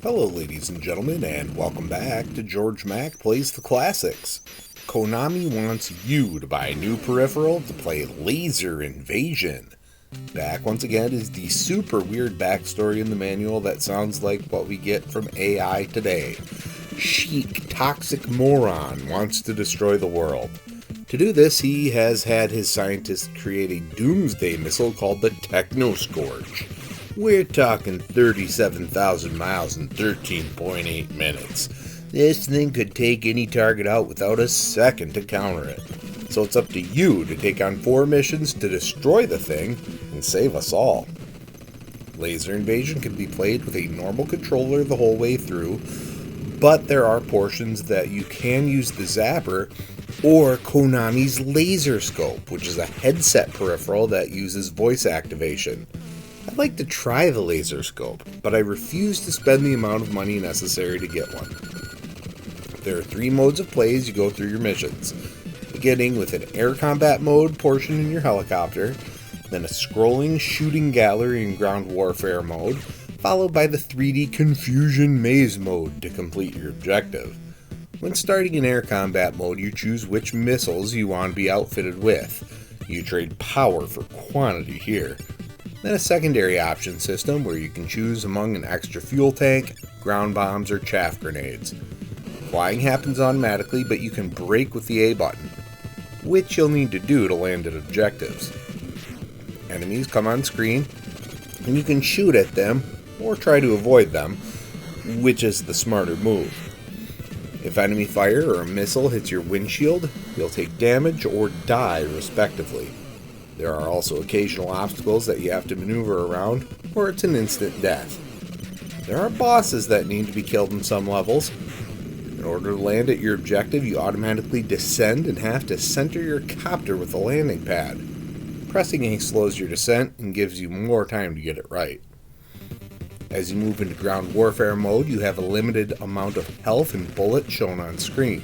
Hello, ladies and gentlemen, and welcome back to Georg Mack Plays the Classics. Konami wants you to buy a new peripheral to play Laser Invasion. Back once again is the super weird backstory in the manual that sounds like what we get from AI today. Chic, toxic moron wants to destroy the world. To do this, he has had his scientists create a doomsday missile called the Techno Scorch. We're talking 37,000 miles in 13.8 minutes. This thing could take any target out without a second to counter it. So it's up to you to take on 4 missions to destroy the thing and save us all. Laser Invasion can be played with a normal controller the whole way through, but there are portions that you can use the Zapper or Konami's Laser Scope, which is a headset peripheral that uses voice activation. I'd like to try the Laser Scope, but I refuse to spend the amount of money necessary to get one. There are 3 modes of play as you go through your missions, beginning with an air combat mode portion in your helicopter, then a scrolling shooting gallery and ground warfare mode, followed by the 3D confusion maze mode to complete your objective. When starting in air combat mode, you choose which missiles you want to be outfitted with. You trade power for quantity here. Then a secondary option system where you can choose among an extra fuel tank, ground bombs, or chaff grenades. Flying happens automatically, but you can brake with the A button, which you'll need to do to land at objectives. Enemies come on screen, and you can shoot at them, or try to avoid them, which is the smarter move. If enemy fire or a missile hits your windshield, you'll take damage or die respectively. There are also occasional obstacles that you have to maneuver around, or it's an instant death. There are bosses that need to be killed in some levels. In order to land at your objective, you automatically descend and have to center your copter with the landing pad. Pressing A slows your descent and gives you more time to get it right. As you move into ground warfare mode, you have a limited amount of health and bullets shown on screen.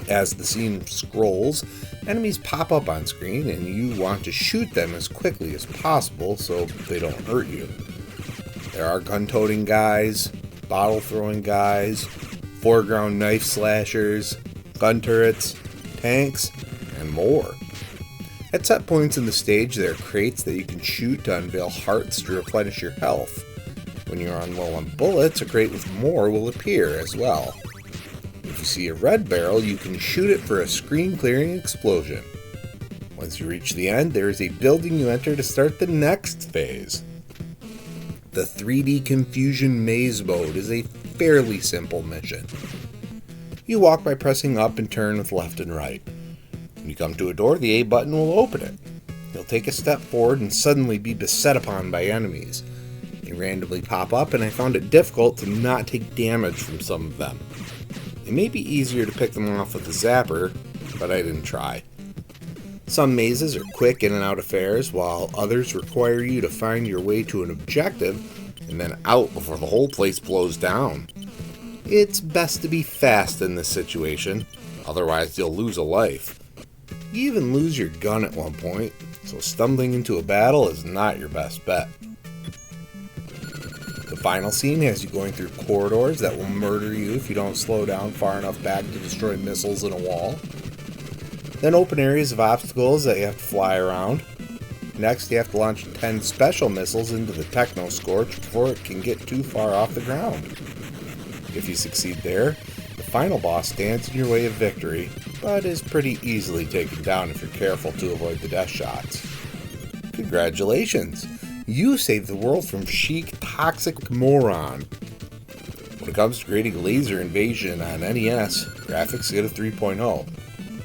As the scene scrolls, enemies pop up on screen and you want to shoot them as quickly as possible so they don't hurt you. There are gun-toting guys, bottle-throwing guys, foreground knife slashers, gun turrets, tanks, and more. At set points in the stage, there are crates that you can shoot to unveil hearts to replenish your health. When you're on low on bullets, a crate with more will appear as well. If you see a red barrel, you can shoot it for a screen-clearing explosion. Once you reach the end, there is a building you enter to start the next phase. The 3D confusion maze mode is a fairly simple mission. You walk by pressing up and turn with left and right. When you come to a door, the A button will open it. You'll take a step forward and suddenly be beset upon by enemies. They randomly pop up, and I found it difficult to not take damage from some of them. It may be easier to pick them off with a zapper, but I didn't try. Some mazes are quick in and out affairs, while others require you to find your way to an objective and then out before the whole place blows down. It's best to be fast in this situation, otherwise you'll lose a life. You even lose your gun at one point, so stumbling into a battle is not your best bet. The final scene has you going through corridors that will murder you if you don't slow down far enough back to destroy missiles in a wall. Then open areas of obstacles that you have to fly around. Next, you have to launch 10 special missiles into the Techno Scorch before it can get too far off the ground. If you succeed there, the final boss stands in your way of victory, but is pretty easily taken down if you're careful to avoid the death shots. Congratulations! You saved the world from chic, toxic moron. When it comes to creating Laser Invasion on NES, graphics get a 3.0.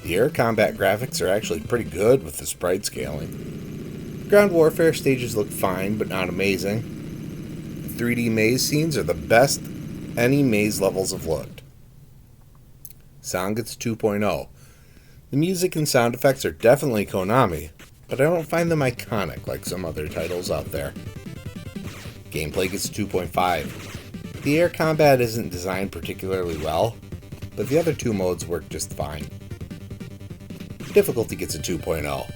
The air combat graphics are actually pretty good with the sprite scaling. Ground warfare stages look fine, but not amazing. The 3D maze scenes are the best any maze levels have looked. Sound gets 2.0. The music and sound effects are definitely Konami, but I don't find them iconic like some other titles out there. Gameplay gets 2.5. The air combat isn't designed particularly well, but the other 2 modes work just fine. Difficulty gets a 2.0.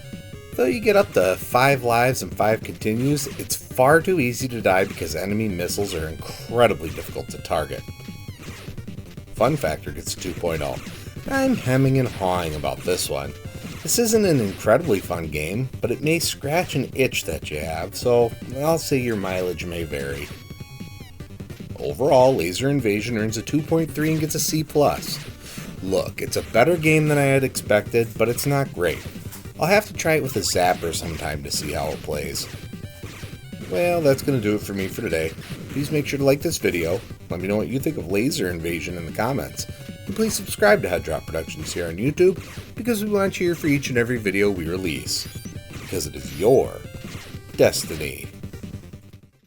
Though you get up to 5 lives and 5 continues, it's far too easy to die because enemy missiles are incredibly difficult to target. Fun factor gets a 2.0. I'm hemming and hawing about this one. This isn't an incredibly fun game, but it may scratch an itch that you have, so I'll say your mileage may vary. Overall, Laser Invasion earns a 2.3 and gets a C+. Look, it's a better game than I had expected, but it's not great. I'll have to try it with a zapper sometime to see how it plays. Well, that's going to do it for me for today. Please make sure to like this video, let me know what you think of Laser Invasion in the comments, and please subscribe to Head Drop Productions here on YouTube, because we want you here for each and every video we release, because it is your destiny.